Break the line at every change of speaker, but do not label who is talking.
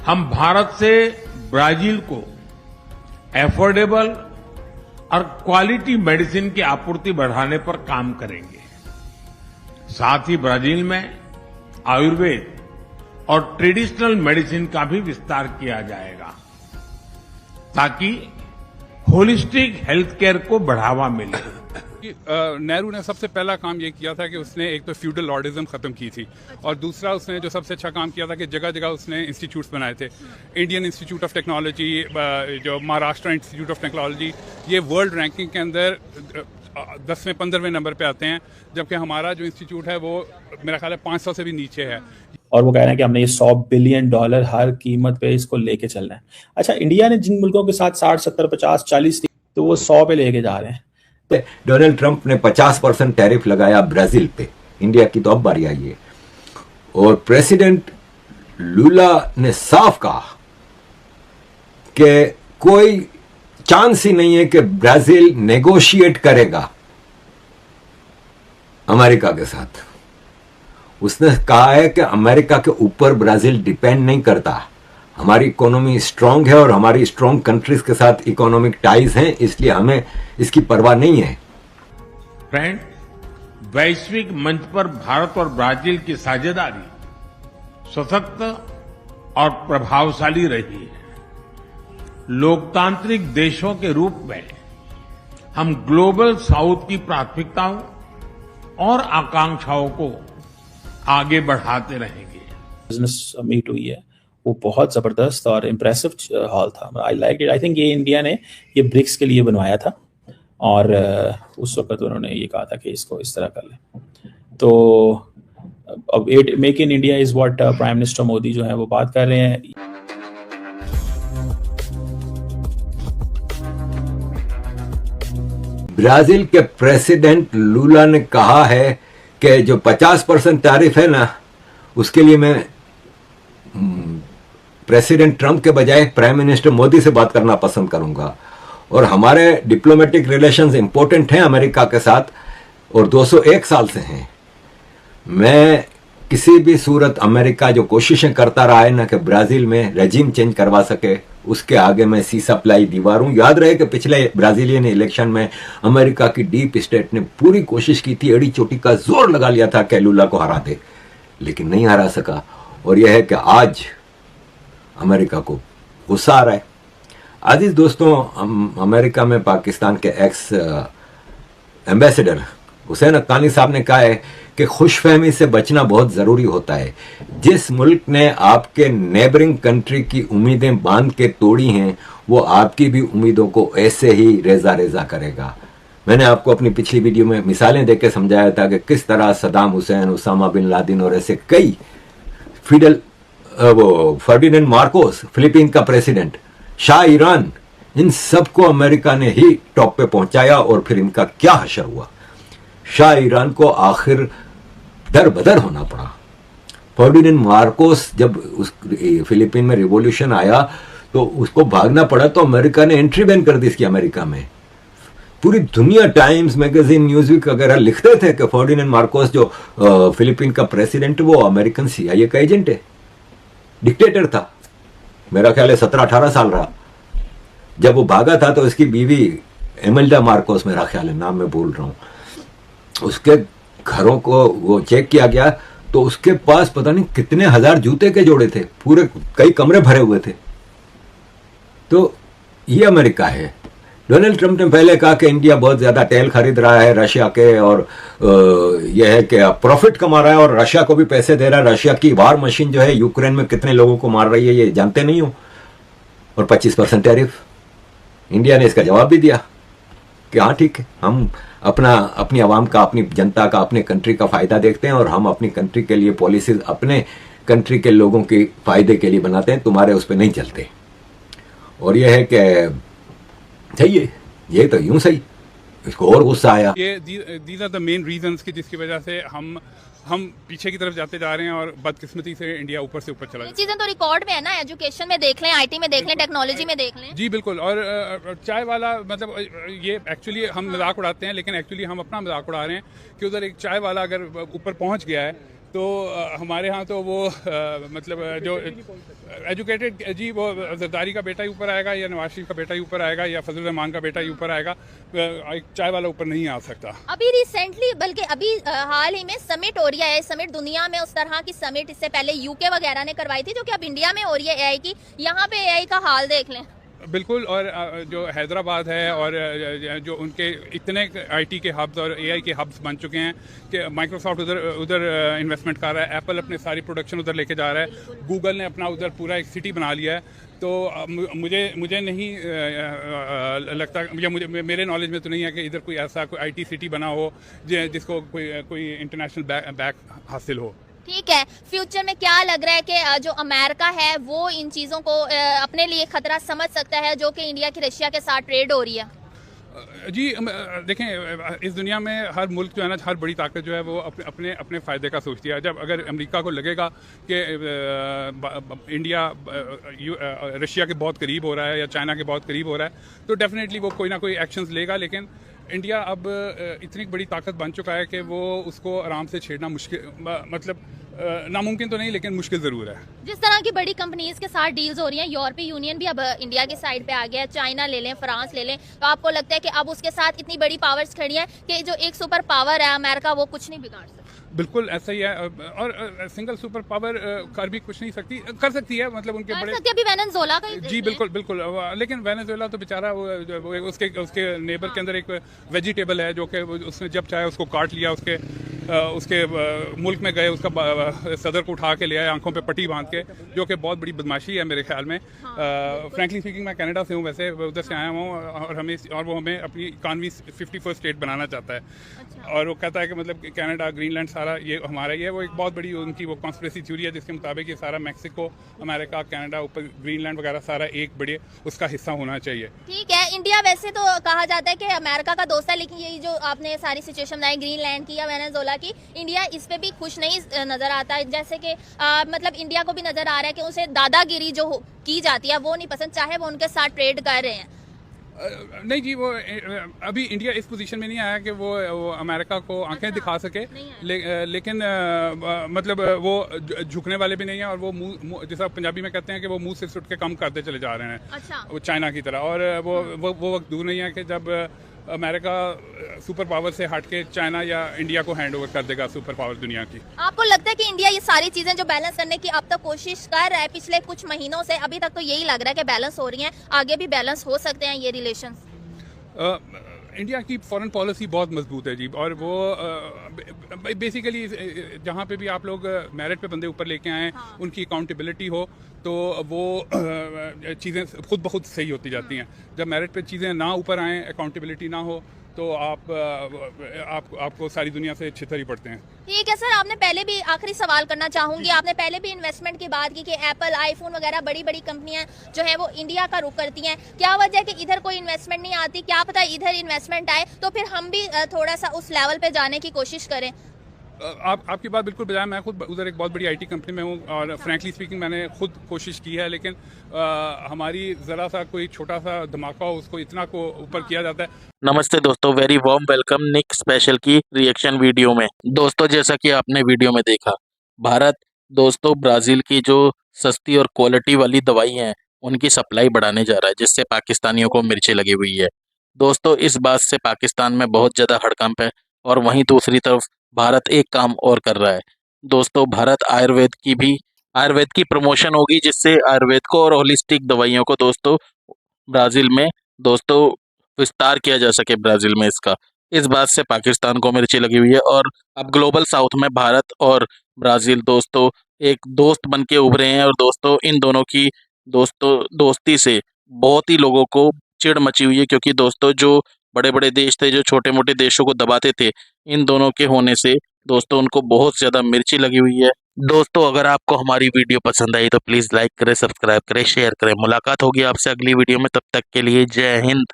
हम भारत से ब्राजील को एफोर्डेबल और क्वालिटी मेडिसिन की आपूर्ति बढ़ाने पर काम करेंगे। साथ ही ब्राजील में आयुर्वेद और ट्रेडिशनल मेडिसिन का भी विस्तार किया जाएगा ताकि होलिस्टिक हेल्थ केयर को बढ़ावा मिले।
नेहरू ने सबसे पहला काम ये किया था कि उसने एक तो फ्यूडल लॉर्डिज्म खत्म की थी और दूसरा उसने जो सबसे अच्छा काम किया था कि जगह जगह उसने इंस्टीट्यूट्स बनाए थे। इंडियन इंस्टीट्यूट ऑफ टेक्नोलॉजी, जो महाराष्ट्र इंस्टीट्यूट ऑफ टेक्नोलॉजी, ये वर्ल्ड रैंकिंग के अंदर 10वें 15वें नंबर पे आते हैं, जबकि हमारा जो इंस्टीट्यूट है वो मेरा ख्याल है 500 से भी नीचे है।
और वो कह रहे हैं कि हमने ये $100 बिलियन हर कीमत पे इसको लेके चलना है। अच्छा, इंडिया ने जिन मुल्कों के साथ 60, 70, 50, 40 तो वो 100 पे लेके जा रहे हैं।
डोनाल्ड ट्रंप ने 50% टैरिफ लगाया ब्राजील पे। इंडिया की तो अब बारी आई है और प्रेसिडेंट लूला ने साफ कहा कि कोई चांस ही नहीं है कि ब्राजील नेगोशिएट करेगा अमेरिका के साथ। उसने कहा है कि अमेरिका के ऊपर ब्राजील डिपेंड नहीं करता। हमारी इकोनॉमी स्ट्रांग है और हमारी स्ट्रांग कंट्रीज के साथ इकोनॉमिक टाइज हैं, इसलिए हमें इसकी परवाह नहीं है।
फ्रेंड, वैश्विक मंच पर भारत और ब्राजील की साझेदारी सशक्त और प्रभावशाली रही है। लोकतांत्रिक देशों के रूप में हम ग्लोबल साउथ की प्राथमिकताओं और आकांक्षाओं को आगे बढ़ाते रहेंगे।
बिजनेस मीट हुई है, वो बहुत जबरदस्त और इम्प्रेसिव हॉल था। I like it. I think ये इंडिया ने ये ब्रिक्स के लिए बनवाया था और उस वक्त उन्होंने ये कहा था कि इसको इस तरह कर लें। तो अब make in India is what prime minister Modi जो है वो बात कर रहे हैं।
ब्राजील के प्रेसिडेंट लूला ने कहा है कि जो 50% टैरिफ है ना, उसके लिए मैं प्रेसिडेंट ट्रंप के बजाय प्राइम मिनिस्टर मोदी से बात करना पसंद करूंगा। और हमारे डिप्लोमेटिक रिलेशंस इंपॉर्टेंट हैं अमेरिका के साथ और 201 साल से हैं। मैं किसी भी सूरत अमेरिका जो कोशिशें करता रहा है ना कि ब्राजील में रेजिम चेंज करवा सके, उसके आगे मैं सीसा प्लाई दीवार हूं। याद रहे कि पिछले ब्राजीलियन इलेक्शन में अमेरिका की डीप स्टेट ने पूरी कोशिश की थी, एड़ी चोटी का जोर लगा लिया था कि लूला को हरा दे, लेकिन नहीं हरा सका। और यह है कि आज अमेरिका को गुस्सा आ रहा है। आदिज दोस्तों, अमेरिका में पाकिस्तान के एक्स एम्बेसडर हुसैन हक्कानी साहब ने कहा है कि खुशफहमी से बचना बहुत ज़रूरी होता है। जिस मुल्क ने आपके नेबरिंग कंट्री की उम्मीदें बांध के तोड़ी हैं, वो आपकी भी उम्मीदों को ऐसे ही रेजा रेजा करेगा। मैंने आपको अपनी पिछली वीडियो में मिसालें देकर समझाया था कि किस तरह सद्दाम हुसैन, उसामा बिन लादेन और ऐसे कई फर्डिनेंड मार्कोस, फिलीपीन का प्रेसिडेंट, शाह ईरान, इन सबको अमेरिका ने ही टॉप पे पहुंचाया और फिर इनका क्या हशर हुआ। शाह ईरान को आखिर दर बदर होना पड़ा। फर्डिनेंड मार्कोस जब उस फिलीपीन में रिवॉल्यूशन आया तो उसको भागना पड़ा, तो अमेरिका ने एंट्री बैन कर दी इसकी अमेरिका में। पूरी दुनिया, टाइम्स मैगजीन, न्यूज़वीक वगैरह लिखते थे कि फर्डिनेंड मार्कोस जो फिलीपीन का प्रेसिडेंट, वो अमेरिकन CIA का एजेंट है, डिक्टेटर था। मेरा ख्याल है 17-18 साल रहा। जब वो भागा था तो इसकी बीवी एमेल्डा मार्कोस, मेरा ख्याल है, नाम मैं भूल रहा हूं, उसके घरों को वो चेक किया गया तो उसके पास पता नहीं कितने हजार जूते के जोड़े थे, पूरे कई कमरे भरे हुए थे। तो ये अमेरिका है। डोनाल्ड ट्रंप ने पहले कहा कि इंडिया बहुत ज्यादा तेल खरीद रहा है रशिया के और यह है कि प्रॉफिट कमा रहा है और रशिया को भी पैसे दे रहा है। रशिया की वार मशीन जो है यूक्रेन में कितने लोगों को मार रही है ये जानते नहीं हो। और 25% टैरिफ। इंडिया ने इसका जवाब भी दिया कि हाँ ठीक है, हम अपनी आवाम का, अपनी जनता का, अपने कंट्री का फायदा देखते हैं और हम अपनी कंट्री के लिए पॉलिसीज अपने कंट्री के लोगों के फायदे के लिए बनाते हैं, तुम्हारे उस पर नहीं चलते। और यह है कि सही है, ये तो यूं सही, इसको और गुस्सा आया।
ये these are the main reasons कि जिसकी वजह से हम पीछे की तरफ जाते जा रहे हैं और बदकिस्मती से इंडिया ऊपर से ऊपर चला।
ये चीजें तो रिकॉर्ड में है ना, एजुकेशन में देख लें, IT में देख लें, टेक्नोलॉजी में देख लें।
जी बिल्कुल। और चाय वाला, मतलब ये एक्चुअली हम मजाक उड़ाते हैं, लेकिन एक्चुअली हम अपना मजाक उड़ा रहे हैं कि उधर एक चाय वाला अगर ऊपर पहुंच गया है तो हमारे यहाँ तो वो मतलब जो एजुकेटेड जी वो जरदारी का बेटा ही ऊपर आएगा या नवाज शरीफ का बेटा ही ऊपर आएगा या फजल रहमान का बेटा ही ऊपर आएगा, एक चाय वाला ऊपर नहीं आ सकता।
अभी रिसेंटली बल्कि अभी हाल ही में समिट हो रही है, समिट दुनिया में उस तरह की समिट इससे पहले यूके वगैरह ने करवाई थी, जो कि अब इंडिया में हो रही है एआई की। यहाँ पे एआई का हाल देख लें।
बिल्कुल, और जो हैदराबाद है और जो उनके इतने आईटी के हब्स और एआई के हब्स बन चुके हैं कि माइक्रोसॉफ्ट उधर इन्वेस्टमेंट कर रहा है, एप्पल अपने सारी प्रोडक्शन उधर लेके जा रहा है, गूगल ने अपना उधर पूरा एक सिटी बना लिया है। तो मुझे नहीं लगता, या मेरे नॉलेज में तो नहीं है कि इधर कोई ऐसा कोई आईटी सिटी बना हो जिसको कोई इंटरनेशनल बैक हासिल हो।
ठीक है, फ्यूचर में क्या लग रहा है कि जो अमेरिका है वो इन चीज़ों को अपने लिए खतरा समझ सकता है, जो कि इंडिया की रशिया के साथ ट्रेड हो रही है?
जी देखें, इस दुनिया में हर मुल्क जो है ना, हर बड़ी ताकत जो है वो अपने फ़ायदे का सोचती है। जब अगर अमेरिका को लगेगा कि इंडिया रशिया के बहुत करीब हो रहा है या चाइना के बहुत करीब हो रहा है, तो डेफिनेटली वो कोई ना कोई एक्शंस लेगा। लेकिन इंडिया अब इतनी बड़ी ताकत बन चुका है कि वो उसको आराम से छेड़ना मुश्किल, मतलब नामुमकिन तो नहीं लेकिन मुश्किल ज़रूर है।
जिस तरह की बड़ी कंपनीज के साथ डील्स हो रही हैं, यूरोपीय यूनियन भी अब इंडिया की साइड पे आ गया है, चाइना ले लें, फ्रांस ले लें, तो आपको लगता है कि अब उसके साथ इतनी बड़ी पावर्स खड़ी हैं कि जो एक सुपर पावर है अमेरिका, वो कुछ नहीं बिगाड़ सकता?
बिल्कुल ऐसा ही है, और सिंगल सुपर पावर कर भी कुछ नहीं सकती, कर सकती है, मतलब उनके बड़े
अभी वेनेजुएला का
जी बिल्कुल बिल्कुल। लेकिन वेनेजुएला तो बेचारा वो उसके नेबर के अंदर एक वेजिटेबल है जो कि उसने जब चाहे उसको काट लिया, उसके मुल्क में गए, उसका सदर को उठा के ले आए आंखों पे पट्टी बांध के, जो कि बहुत बड़ी बदमाशी है मेरे ख्याल में। फ्रैंकली स्पीकिंग मैं कनाडा से हूँ, वैसे उधर से आया हूँ, और वो हमें अपनी इकानवी 51st स्टेट बनाना चाहता है। और वो कहता है कि मतलब कनाडा, ग्रीनलैंड सारा ये हमारा ही है। वो एक बहुत बड़ी उनकी वो कॉन्स्पिरेसी थ्योरी है जिसके मुताबिक ये सारा मैक्सिको, अमेरिका, कनाडा, ऊपर ग्रीनलैंड वगैरह सारा एक बड़े उसका हिस्सा होना चाहिए।
ठीक है, इंडिया वैसे तो कहा जाता है कि अमेरिका का दोस्त है, लेकिन ये जो आपने सारी सिचुएशन बनाई ग्रीनलैंड की या वेनेजुएला की, इंडिया इस पे भी खुश नहीं नजर आता है। जैसे कि मतलब इंडिया को भी नजर आ रहा है कि उसे दादागिरी जो की जाती है वो नहीं पसंद, चाहे वो उनके साथ ट्रेड कर रहे हैं।
नहीं जी, वो अभी इंडिया इस पोजीशन में नहीं आया कि वो अमेरिका को आंखें दिखा सके, लेकिन मतलब वो झुकने वाले भी नहीं है, और वो मुंह जैसा पंजाबी में कहते हैं कि वो मुंह से सुट के कम करते चले जा रहे हैं।
अच्छा।
वो चाइना की तरह, और वो वक्त दूर नहीं है कि जब अमेरिका सुपर पावर से हट के चाइना या इंडिया को हैंड ओवर कर देगा सुपर पावर दुनिया की।
आपको लगता है कि इंडिया ये सारी चीजें जो बैलेंस करने की अब तक कोशिश कर रहा है पिछले कुछ महीनों से, अभी तक तो यही लग रहा है कि बैलेंस हो रही है, आगे भी बैलेंस हो सकते हैं ये रिलेशंस?
इंडिया की फॉरेन पॉलिसी बहुत मजबूत है जी, और वो बेसिकली जहाँ पे भी आप लोग मेरिट पे बंदे ऊपर लेके आए, उनकी अकाउंटेबिलिटी हो, तो वो चीज़ें खुद ब खुद सही होती जाती हैं। जब मेरिट पे चीज़ें ना ऊपर आएँ, अकाउंटेबिलिटी ना हो, तो आपको सारी दुनिया से छितर ही पड़ते हैं।
ठीक है सर, आपने पहले भी आखिरी सवाल करना चाहूंगी, आपने पहले भी इन्वेस्टमेंट की बात की कि एप्पल, आईफोन वगैरह बड़ी बड़ी कंपनियां जो है वो इंडिया का रुख करती हैं। क्या वजह है कि इधर कोई इन्वेस्टमेंट नहीं आती? क्या पता इधर इन्वेस्टमेंट आए तो फिर हम भी थोड़ा सा उस लेवल पे जाने की कोशिश करें।
आपकी बात बिल्कुल बजाय, मैं खुद उधर एक बहुत बड़ी आईटी कंपनी में हूँ, और फ्रैंकली स्पीकिंग मैंने खुद कोशिश की है, लेकिन हमारी ज़रा सा कोई छोटा सा धमाका हो, उसको इतना को ऊपर किया जाता है।
नमस्ते दोस्तों, वेरी वार्म वेलकम निक स्पेशल की रिएक्शन वीडियो में। दोस्तों जैसा कि आपने वीडियो में देखा, भारत दोस्तों ब्राज़ील की जो सस्ती और क्वालिटी वाली दवाई हैं उनकी सप्लाई बढ़ाने जा रहा है, जिससे पाकिस्तानियों को मिर्ची लगी हुई है। दोस्तों इस बात से पाकिस्तान में बहुत ज़्यादा हड़कंप है, और वहीं दूसरी तरफ भारत एक काम और कर रहा है। दोस्तों भारत आयुर्वेद की प्रमोशन होगी, जिससे आयुर्वेद को और होलिस्टिक दवाइयों को दोस्तों ब्राज़ील में दोस्तों विस्तार किया जा सके ब्राज़ील में इसका। इस बात से पाकिस्तान को मिर्ची लगी हुई है, और अब ग्लोबल साउथ में भारत और ब्राज़ील दोस्तों एक दोस्त बन के उभरे हैं, और दोस्तों इन दोनों की दोस्ती से बहुत ही लोगों को चिढ़ मची हुई है, क्योंकि दोस्तों जो बड़े बड़े देश थे जो छोटे मोटे देशों को दबाते थे, इन दोनों के होने से दोस्तों उनको बहुत ज़्यादा मिर्ची लगी हुई है। दोस्तों अगर आपको हमारी वीडियो पसंद आई तो प्लीज़ लाइक करें, सब्सक्राइब करें, शेयर करें। मुलाकात होगी आपसे अगली वीडियो में, तब तक के लिए जय हिंद।